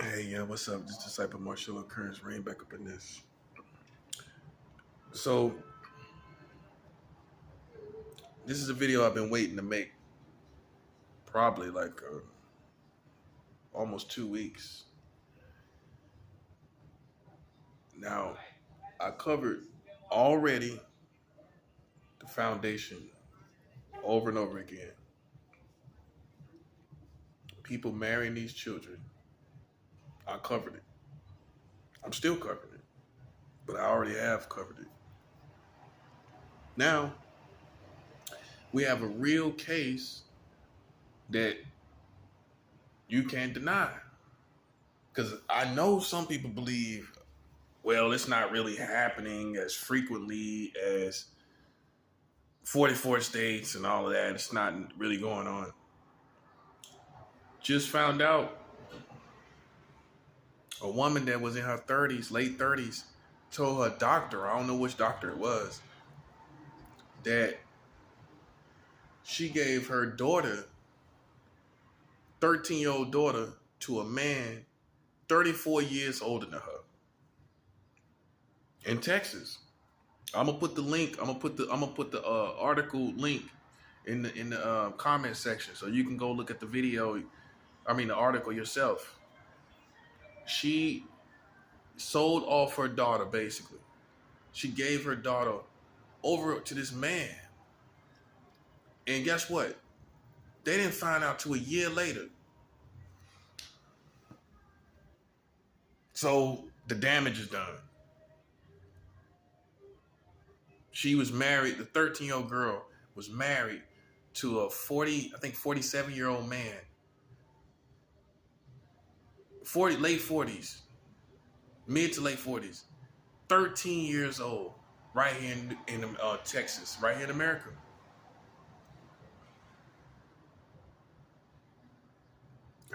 Hey, yeah, what's up? This disciple Marshall Occurrence, rain back up in this. So, this is a video I've been waiting to make, probably like almost 2 weeks. Now, I covered already the foundation over and over again. People marrying these children. I covered it. I'm still covering it, but I already have covered it. Now, we have a real case that you can't deny. Because I know some people believe, well, it's not really happening as frequently as 44 states and all of that. It's not really going on. Just found out a woman that was in her 30s, late 30s, told her doctor, I don't know which doctor it was, that she gave her daughter, 13-year-old daughter, to a man 34 years older than her in Texas. I'm gonna put the link. I'm gonna put the article link in the comment section so you can go look at the video. I mean the article yourself. She sold off her daughter basically. She gave her daughter over to this man, and guess what? They didn't find out till a year later. So the damage is done. She was married. The 13-year-old girl was married to a 47-year-old man. Late 40s, mid to late 40s, 13 years old, right here in Texas, right here in America.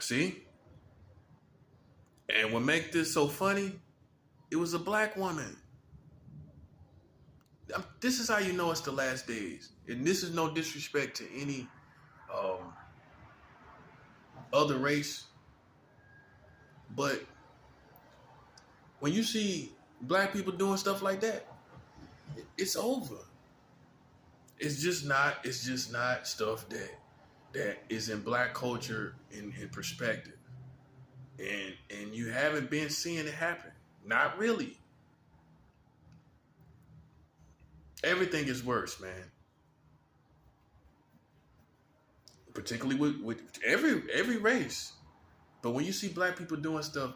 See? And what make this so funny, it was a black woman. This is how you know it's the last days. And this is no disrespect to any other race. But when you see black people doing stuff like that, it's over. It's just not stuff that is in black culture in perspective. And you haven't been seeing it happen. Not really. Everything is worse, man. Particularly with every race. But when you see black people doing stuff,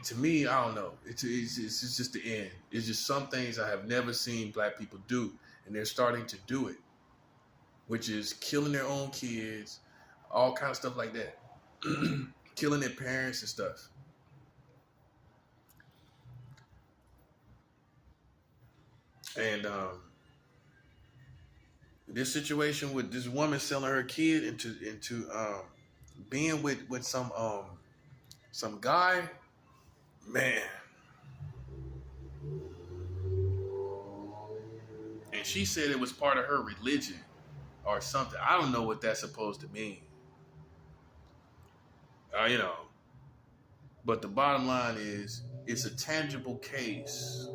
to me, I don't know. It's just the end. It's just some things I have never seen black people do, and they're starting to do it, which is killing their own kids, all kind of stuff like that, killing their parents and stuff. And this situation with this woman selling her kid into being with some guy, man. And she said it was part of her religion or something. I don't know what that's supposed to mean. But the bottom line is, it's a tangible case.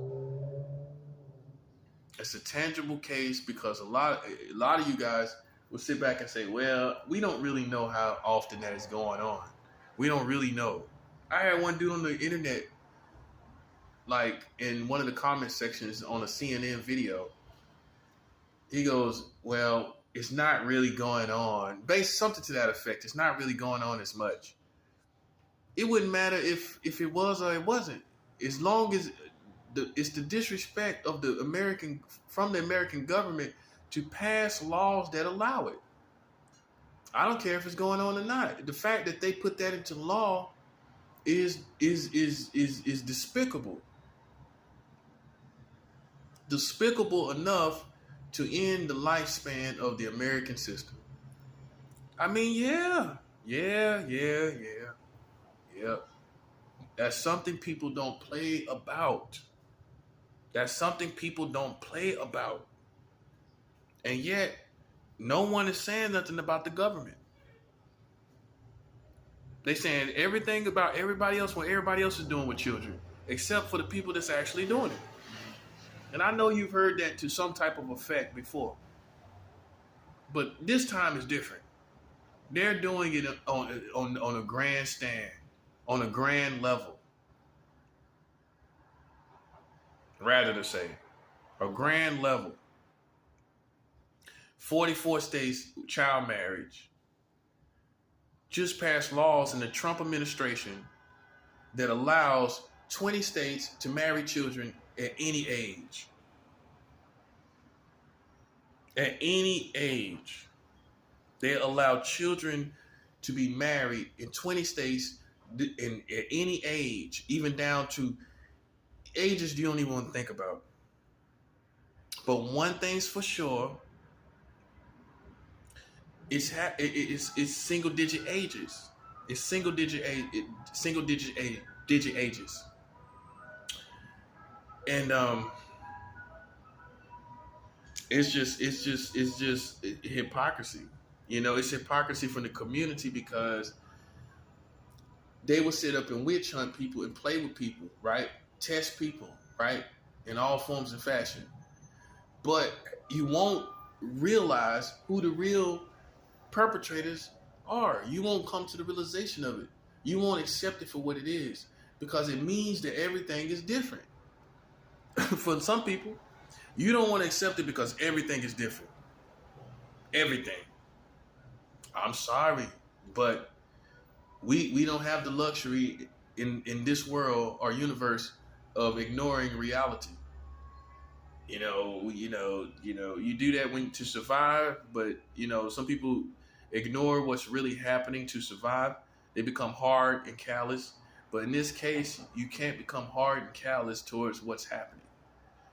It's a tangible case because a lot of you guys will sit back and say, well, we don't really know how often that is going on. We don't really know. I had one dude on the internet, like in one of the comment sections on a CNN video. He goes, well, it's not really going on. Something to that effect. It's not really going on as much. It wouldn't matter if it was or it wasn't. As long as it's the disrespect of the American government to pass laws that allow it. I don't care if it's going on or not. The fact that they put that into law is despicable. Despicable enough to end the lifespan of the American system. I mean, yeah. That's something people don't play about. That's something people don't play about. And yet, no one is saying nothing about the government. They saying everything about everybody else, what everybody else is doing with children, except for the people that's actually doing it. And I know you've heard that to some type of effect before, but this time is different. They're doing it on a grandstand, on a grand level, rather to say, a grand level. 44 states child marriage just passed laws in the Trump administration that allows 20 states to marry children at any age. At any age. They allow children to be married in 20 states at any age, even down to ages you don't even want to think about. But one thing's for sure, it's single digit ages. It's single digit ages. And it's just hypocrisy. You know, it's hypocrisy from the community because they will sit up and witch hunt people and play with people, right? Test people, right? In all forms and fashion. But you won't realize who the real perpetrators are. You won't come to the realization of it. You won't accept it for what it is because it means that everything is different. For some people, you don't want to accept it because everything is different. Everything. I'm sorry, but we don't have the luxury in this world or universe of ignoring reality. You do that to survive, but some people ignore what's really happening to survive. They become hard and callous. But in this case, you can't become hard and callous towards what's happening.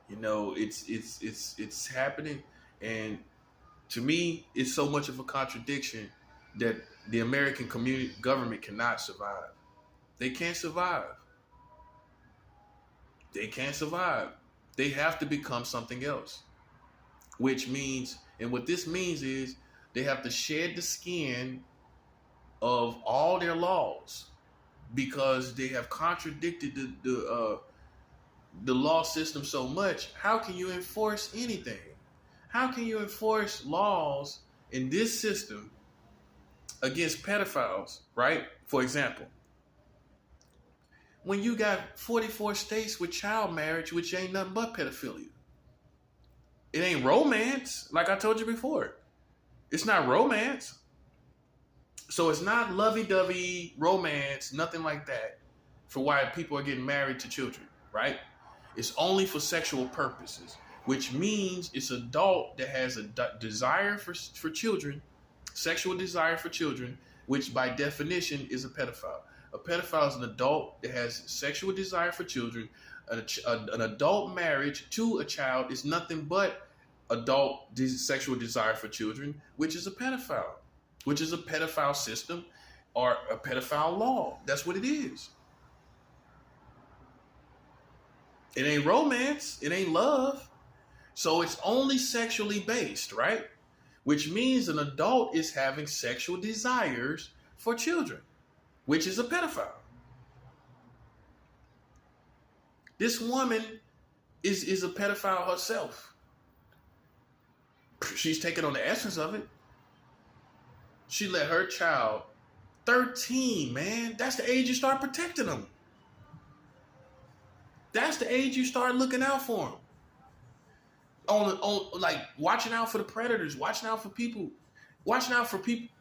It's happening, and to me, it's so much of a contradiction that the American government cannot survive. They can't survive. They can't survive. They have to become something else, which means, and what this means is they have to shed the skin of all their laws because they have contradicted the law system so much. How can you enforce anything? How can you enforce laws in this system against pedophiles, right? For example, when you got 44 states with child marriage, which ain't nothing but pedophilia. It ain't romance, like I told you before. It's not romance. So it's not lovey-dovey romance, nothing like that, for why people are getting married to children, right? It's only for sexual purposes, which means it's an adult that has a desire for children, sexual desire for children, which by definition is a pedophile. A pedophile is an adult that has sexual desire for children. An adult marriage to a child is nothing but adult sexual desire for children, which is a pedophile, which is a pedophile system or a pedophile law. That's what it is. It ain't romance. It ain't love. So it's only sexually based, right? Which means an adult is having sexual desires for children, which is a pedophile. This woman is a pedophile herself. She's taken on the essence of it. She let her child, 13, man, that's the age you start protecting them. That's the age you start looking out for them. On like watching out for the predators, watching out for people,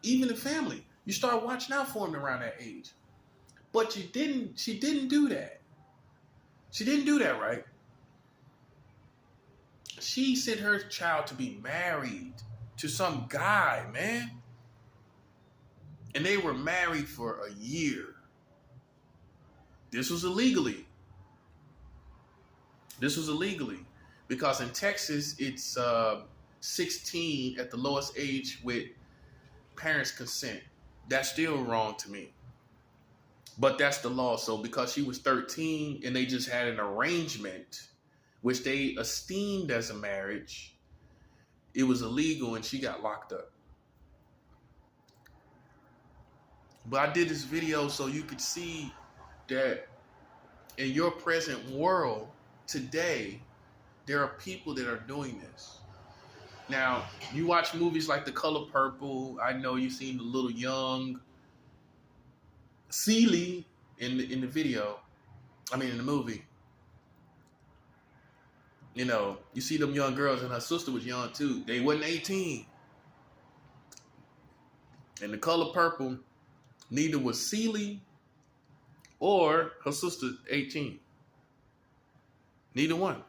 even the family. You start watching out for them around that age. But she didn't do that. She didn't do that, right? She sent her child to be married to some guy, man. And they were married for a year. This was illegally. Because in Texas, it's 16 at the lowest age with parents' consent. That's still wrong to me. But that's the law. So because she was 13 and they just had an arrangement, which they esteemed as a marriage, it was illegal and she got locked up. But I did this video so you could see that in your present world today, there are people that are doing this. Now, you watch movies like The Color Purple. I know you've seen the little young Celie in the video. I mean, in the movie. You know, you see them young girls, and her sister was young too. They wasn't 18. In The Color Purple, neither was Celie or her sister 18. Neither one.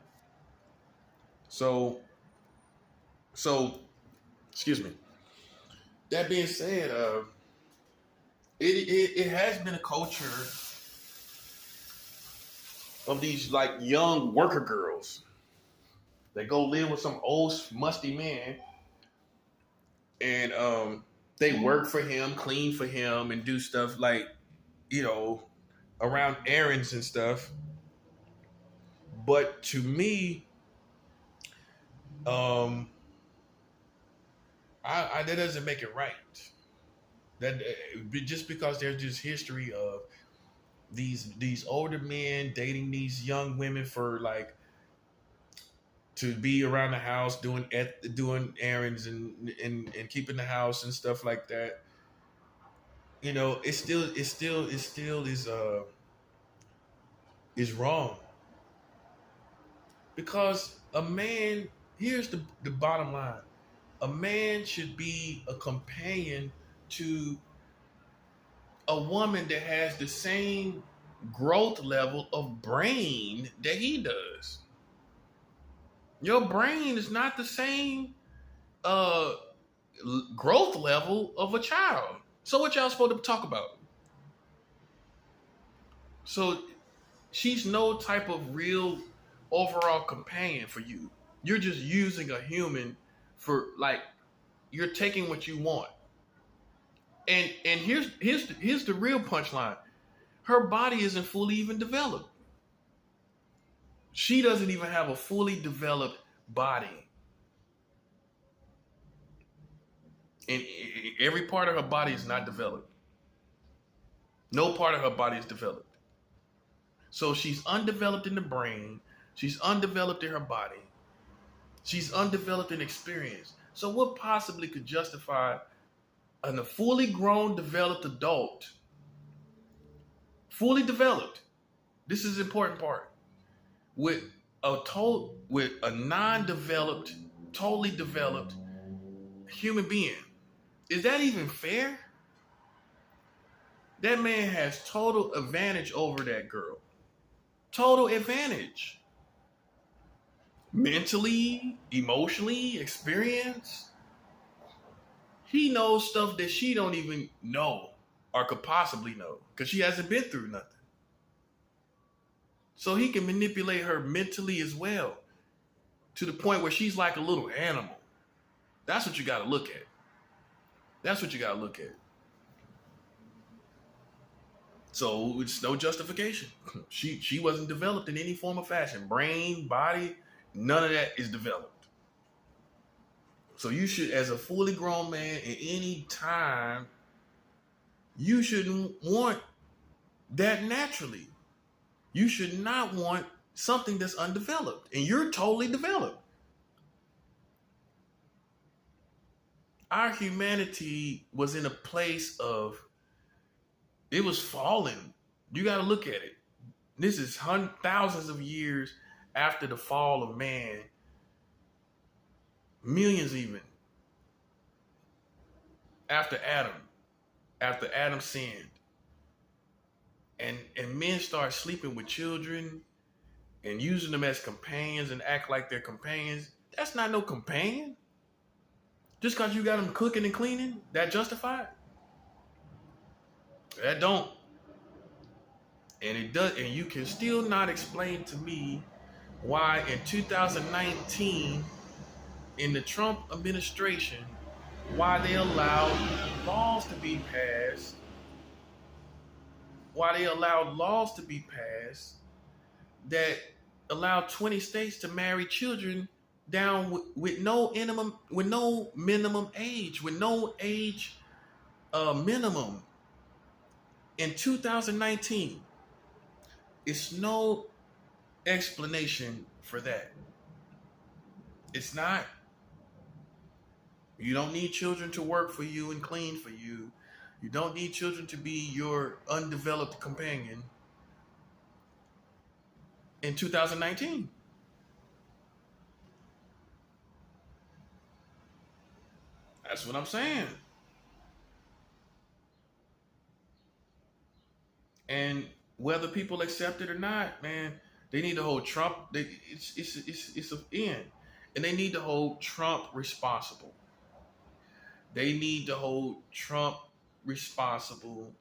So, excuse me. That being said, it has been a culture of these like young worker girls. They go live with some old musty man, and they work for him, clean for him, and do stuff like, you know, around errands and stuff. But to me, that doesn't make it right. That just because there's this history of these older men dating these young women for like to be around the house doing errands and keeping the house and stuff like that. You know, it still is wrong. Because a man, here's the bottom line. A man should be a companion to a woman that has the same growth level of brain that he does. Your brain is not the same growth level of a child. So what y'all supposed to talk about? So she's no type of real overall companion for you. You're just using a human for like, you're taking what you want. And here's the real punchline. Her body isn't fully even developed. She doesn't even have a fully developed body. And every part of her body is not developed. No part of her body is developed. So she's undeveloped in the brain. She's undeveloped in her body. She's undeveloped in experience. So what possibly could justify a fully grown, developed adult, fully developed, this is the important part, with a non-developed, totally developed human being? Is that even fair? That man has total advantage over that girl. Total advantage. Mentally, emotionally, experience. He knows stuff that she don't even know or could possibly know because she hasn't been through nothing. So he can manipulate her mentally as well to the point where she's like a little animal. That's what you got to look at. That's what you got to look at. So it's no justification. She wasn't developed in any form or fashion. Brain, body, none of that is developed. So you should, as a fully grown man, at any time, you shouldn't want that naturally. You should not want something that's undeveloped. And you're totally developed. Our humanity was in a place of, it was fallen. You got to look at it. This is thousands of years after the fall of man. Millions even. After Adam sinned. And men start sleeping with children and using them as companions and act like they're companions. That's not no companion. Just because you got them cooking and cleaning, that justified? That don't. And it does, and you can still not explain to me why in 2019, in the Trump administration, why they allowed laws to be passed, that allowed 20 states to marry children down with no minimum age, minimum. In 2019, it's no explanation for that. It's not. You don't need children to work for you and clean for you. You don't need children to be your undeveloped companion in 2019. That's what I'm saying. And whether people accept it or not, man, they need to hold Trump. It's an end, and they need to hold Trump responsible. They need to hold Trump responsible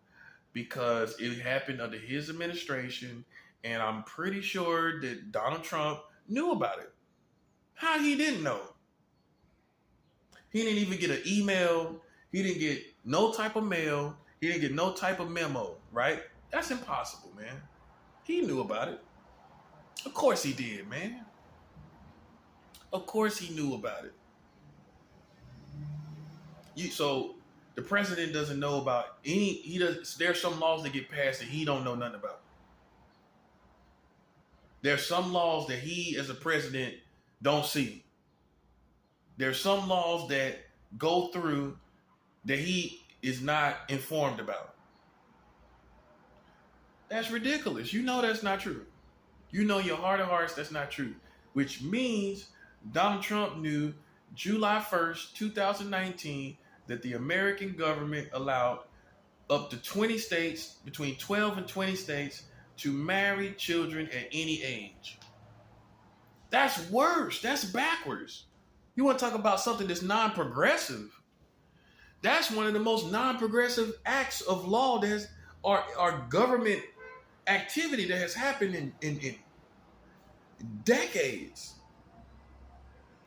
because it happened under his administration, and I'm pretty sure that Donald Trump knew about it. How he didn't know? He didn't even get an email. He didn't get no type of mail. He didn't get no type of memo, right? That's impossible, man. He knew about it. Of course he did, man. Of course he knew about it. So the president doesn't know about any. He does. There's some laws that get passed that he don't know nothing about. There's some laws that he, as a president, don't see. There's some laws that go through that he is not informed about. That's ridiculous. You know that's not true. You know your heart of hearts that's not true. Which means Donald Trump knew July 1st, 2019, that the American government allowed up to 20 states, between 12 and 20 states, to marry children at any age. That's worse. That's backwards. You want to talk about something that's non-progressive? That's one of the most non-progressive acts of law that has, or government activity that has happened in decades.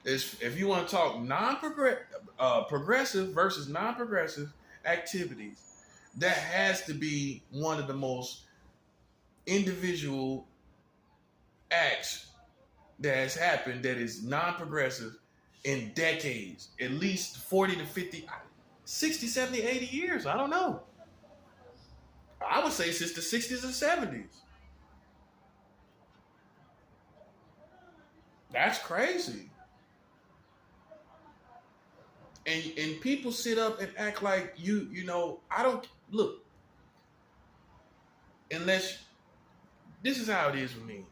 If you want to talk progressive versus non-progressive activities, that has to be one of the most individual acts that has happened that is non-progressive in decades, at least 40 to 50, 60, 70, 80 years. I don't know. I would say since the 60s and 70s. That's crazy. And people sit up and act like you know, I don't look, unless this is how it is with me.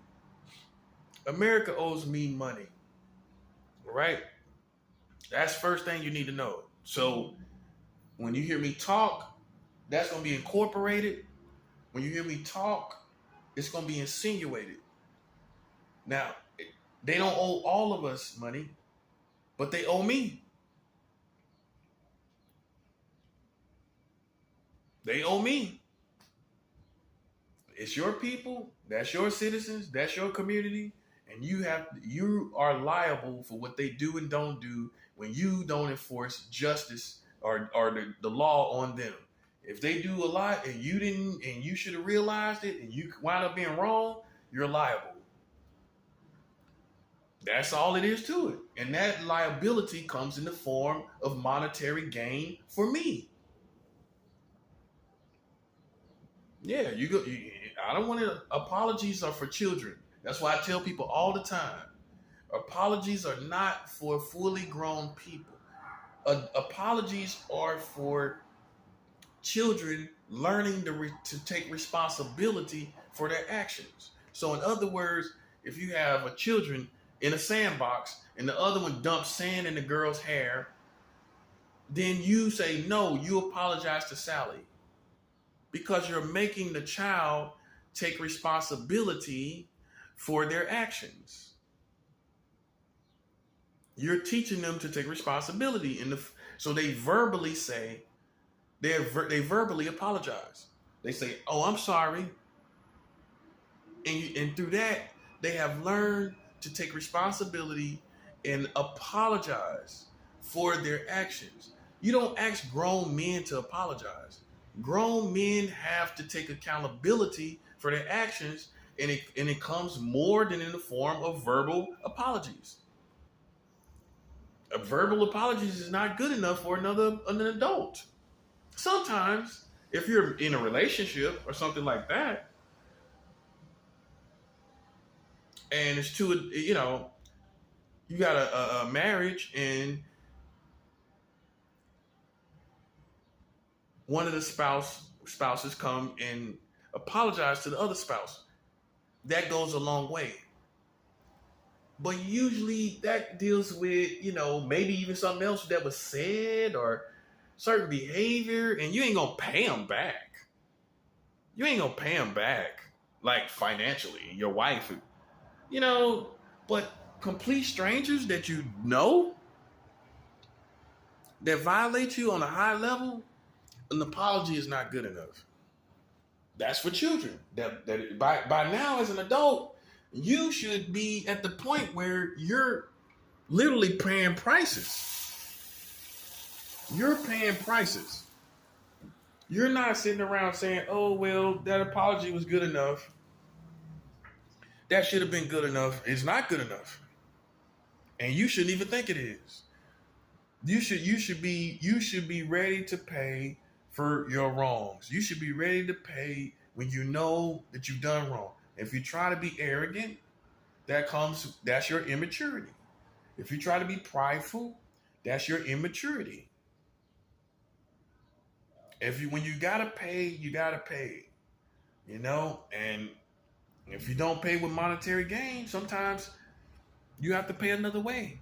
America owes me money. Right? That's the first thing you need to know. So when you hear me talk, that's going to be incorporated. When you hear me talk, it's going to be insinuated. Now, they don't owe all of us money, but they owe me. They owe me. It's your people, that's your citizens, that's your community, and you are liable for what they do and don't do when you don't enforce justice or the law on them. If they do a lot and you didn't, and you should have realized it, and you wind up being wrong, you're liable. That's all it is to it. And that liability comes in the form of monetary gain for me. Yeah, I don't want to. Apologies are for children. That's why I tell people all the time. Apologies are not for fully grown people. Apologies are for children learning to take responsibility for their actions. So in other words, if you have a children in a sandbox and the other one dumps sand in the girl's hair, then you say, no, you apologize to Sally. Because you're making the child take responsibility for their actions. You're teaching them to take responsibility, so they verbally say, they verbally apologize. They say, "Oh, I'm sorry," and through that, they have learned to take responsibility and apologize for their actions. You don't ask grown men to apologize. Grown men have to take accountability for their actions, and it comes more than in the form of verbal apologies. A verbal apologies is not good enough for an adult. Sometimes If you're in a relationship or something like that, and it's two, you got a marriage, and one of the spouses come and apologize to the other spouse, that goes a long way. But usually that deals with, maybe even something else that was said or certain behavior, and you ain't gonna pay them back. You ain't gonna pay them back, like financially, your wife, but complete strangers that that violate you on a high level, an apology is not good enough. That's for children. That by now, as an adult, you should be at the point where you're literally paying prices. You're paying prices. You're not sitting around saying, oh, well, that apology was good enough. That should have been good enough. It's not good enough. And you shouldn't even think it is. You should be ready to pay for your wrongs. You should be ready to pay when you know that you've done wrong. If you try to be arrogant, that's your immaturity. If you try to be prideful, that's your immaturity. When you gotta pay, you gotta pay. And if you don't pay with monetary gain, sometimes you have to pay another way.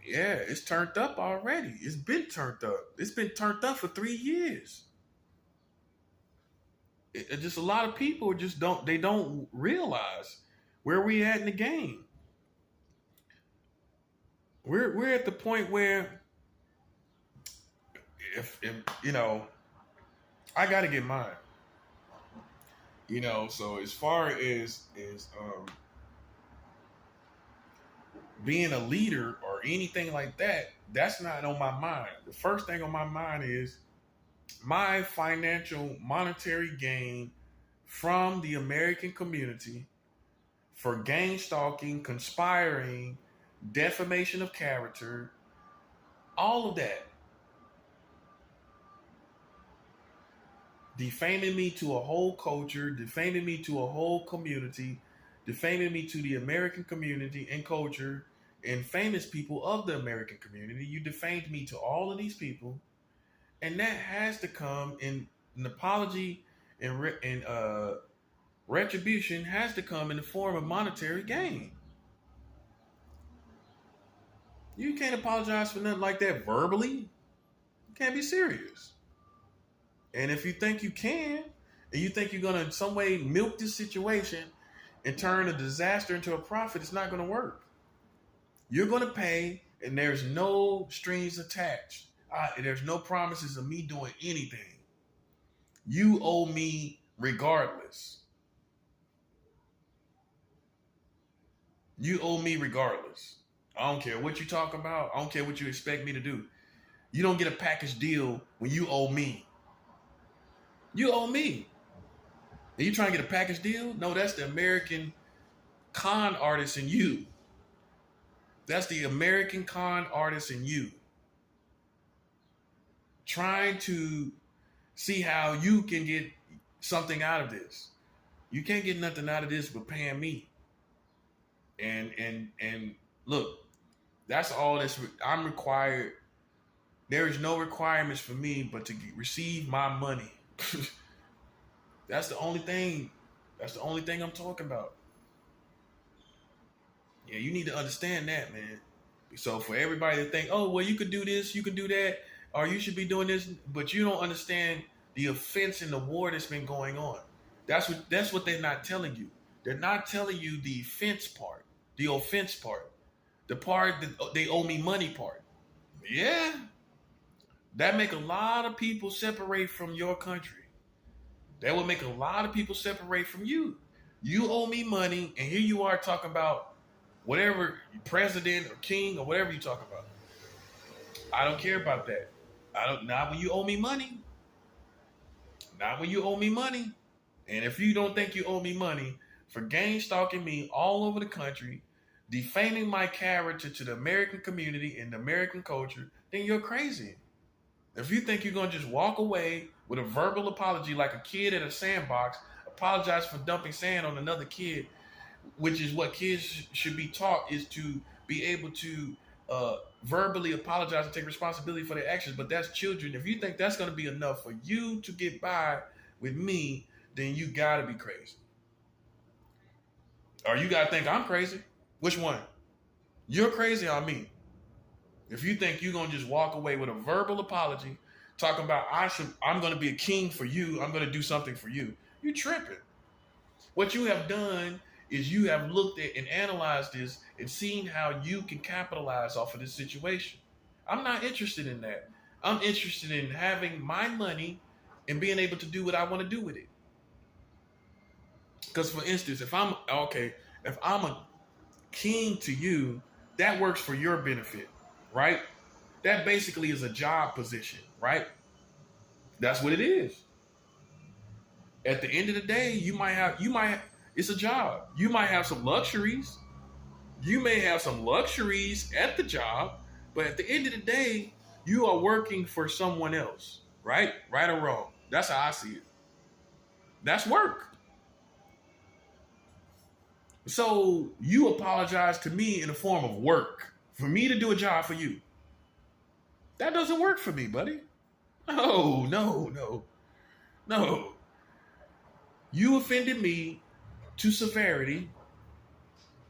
Yeah, it's turned up already. It's been turned up. It's been turned up for 3 years. Just a lot of people don't realize where we at in the game. We're at the point where if I got to get mine. So as far as being a leader or anything like that, that's not on my mind. The first thing on my mind is my financial monetary gain from the American community for gang stalking, conspiring, defamation of character, all of that. Defaming me to a whole culture, defaming me to a whole community, defaming me to the American community and culture and famous people of the American community. You defamed me to all of these people. And that has to come in an apology and retribution has to come in the form of monetary gain. You can't apologize for nothing like that verbally. You can't be serious. And if you think you can, and you think you're going to in some way milk this situation and turn a disaster into a profit, it's not going to work. You're going to pay, and there's no strings attached. There's no promises of me doing anything. You owe me regardless. You owe me regardless. I don't care what you talk about. I don't care what you expect me to do. You don't get a package deal when you owe me. You owe me. Are you trying to get a package deal? No, that's the American con artist in you. That's the American con artist in you. Trying to see how you can get something out of this. You can't get nothing out of this but paying me. And look, that's all I'm required. There is no requirements for me but to receive my money. That's the only thing. That's the only thing I'm talking about. Yeah, you need to understand that, man. So for everybody to think, oh, well, you could do this, you could do that, or you should be doing this, but you don't understand the offense and the war that's been going on. That's what they're not telling you. They're not telling you the offense part, the part that they owe me money part. Yeah, that make a lot of people separate from your country. That would make a lot of people separate from you. You owe me money, and here you are talking about whatever president or king or whatever you talk about. I don't care about that. Not when you owe me money. Not when you owe me money. And if you don't think you owe me money for gang stalking me all over the country, defaming my character to the American community and the American culture, then you're crazy. If you think you're going to just walk away with a verbal apology like a kid at a sandbox, apologize for dumping sand on another kid, which is what kids should be taught, is to be able to verbally apologize and take responsibility for their actions. But that's children. If you think that's going to be enough for you to get by with me, then you got to be crazy. Or you got to think I'm crazy. Which one? You're crazy or me? If you think you're going to just walk away with a verbal apology, talking about I'm going to be a king for you, I'm going to do something for you, you're tripping. What you have done is you have looked at and analyzed this and seen how you can capitalize off of this situation. I'm not interested in that. I'm interested in having my money and being able to do what I want to do with it. Because for instance, if I'm a king to you, that works for your benefit, right? That basically is a job position, right? That's what it is. At the end of the day, it's a job. You might have some luxuries. You may have some luxuries at the job, but at the end of the day, you are working for someone else, right? Right or wrong. That's how I see it. That's work. So you apologize to me in the form of work for me to do a job for you. That doesn't work for me, buddy. No. You offended me to severity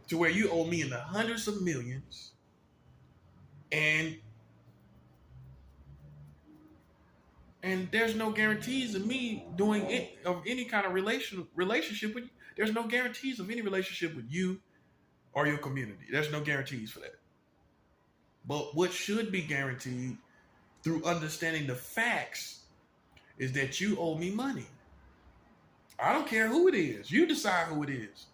to where you owe me in the hundreds of millions, and there's no guarantees of me doing it, of any kind of relationship with you. There's no guarantees of any relationship with you or your community. There's no guarantees for that. But what should be guaranteed through understanding the facts is that you owe me money. I don't care who it is. You decide who it is.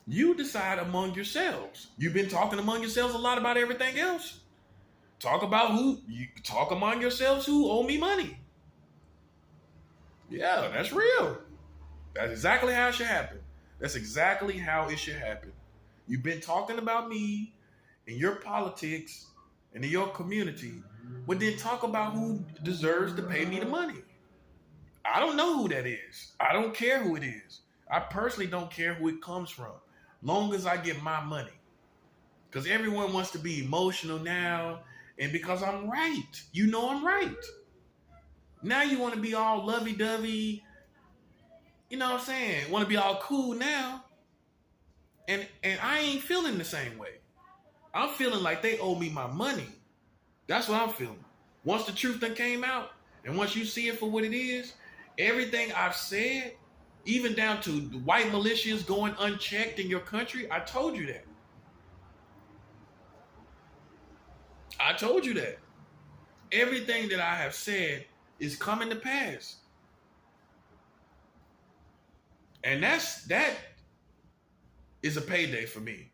You decide among yourselves. You've been talking among yourselves a lot about everything else. Talk among yourselves who owe me money. Yeah, that's real. That's exactly how it should happen. That's exactly how it should happen. You've been talking about me and your politics and in your community, but then talk about who deserves to pay me the money. I don't know who that is. I don't care who it is. I personally don't care who it comes from, long as I get my money. Because everyone wants to be emotional now, and because I'm right. You know I'm right. Now you want to be all lovey-dovey. You know what I'm saying? Want to be all cool now. And I ain't feeling the same way. I'm feeling like they owe me my money. That's what I'm feeling. Once the truth done came out, and once you see it for what it is, everything I've said, even down to the white militias going unchecked in your country, I told you that. I told you that. Everything that I have said is coming to pass. And that is a payday for me.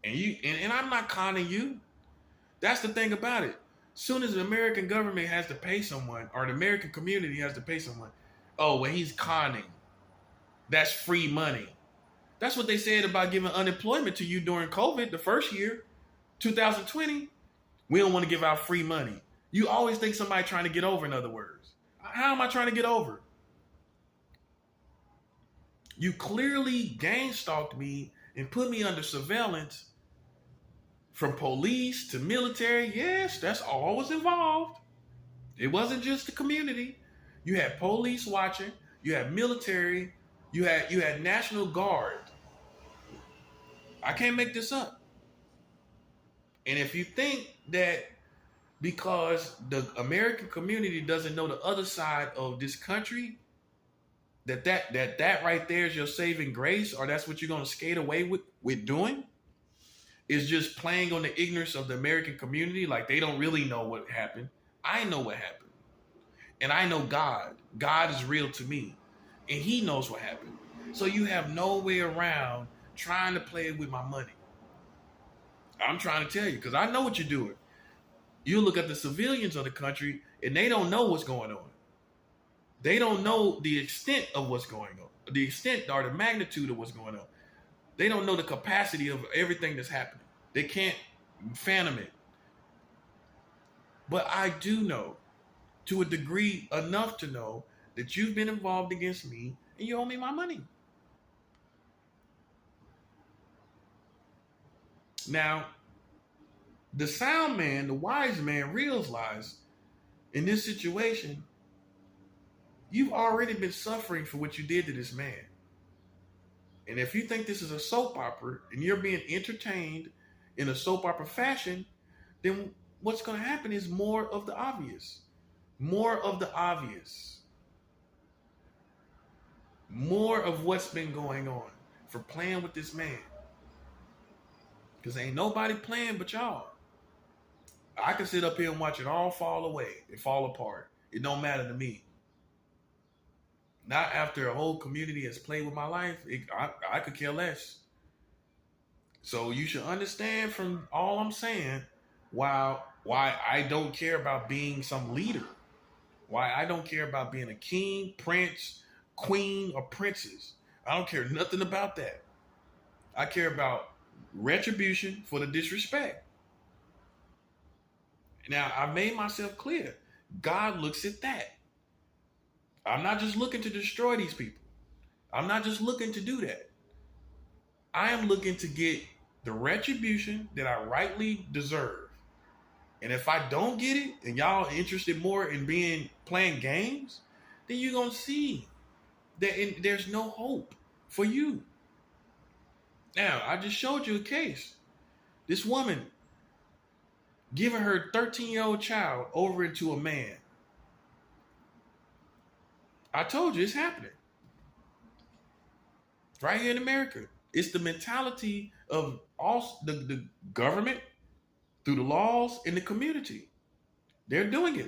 And I'm not conning you. That's the thing about it. Soon as the American government has to pay someone, or the American community has to pay someone, oh, well, he's conning. That's free money. That's what they said about giving unemployment to you during COVID, the first year, 2020. We don't want to give out free money. You always think somebody trying to get over, in other words. How am I trying to get over? You clearly gang stalked me and put me under surveillance from police to military. Yes, that's all was involved. It wasn't just the community. You had police watching, you had military, you had National Guard. I can't make this up. And if you think that because the American community doesn't know the other side of this country, that right there is your saving grace, or that's what you're going to skate away with doing, is just playing on the ignorance of the American community, like they don't really know what happened. I know what happened. And I know God. God is real to me. And he knows what happened. So you have no way around trying to play with my money. I'm trying to tell you, because I know what you're doing. You look at the civilians of the country, and they don't know what's going on. They don't know the extent of what's going on, the extent or the magnitude of what's going on. They don't know the capacity of everything that's happening. They can't fathom it. But I do know, to a degree enough to know that you've been involved against me and you owe me my money. Now, the sound man, the wise man, realized in this situation, you've already been suffering for what you did to this man. And if you think this is a soap opera and you're being entertained in a soap opera fashion, then what's going to happen is more of the obvious. More of the obvious. More of what's been going on for playing with this man. Because ain't nobody playing but y'all. I can sit up here and watch it all fall away and fall apart. It don't matter to me. Not after a whole community has played with my life. I could care less. So you should understand from all I'm saying why I don't care about being some leader. Why I don't care about being a king, prince, queen, or princess. I don't care nothing about that. I care about retribution for the disrespect. Now, I've made myself clear. God looks at that. I'm not just looking to destroy these people. I'm not just looking to do that. I am looking to get the retribution that I rightly deserve. And if I don't get it, and y'all interested more in playing games, then you're going to see that there's no hope for you. Now, I just showed you a case. This woman giving her 13-year-old child over into a man. I told you it's happening. Right here in America. It's the mentality of all the government, through the laws, and the community. They're doing it.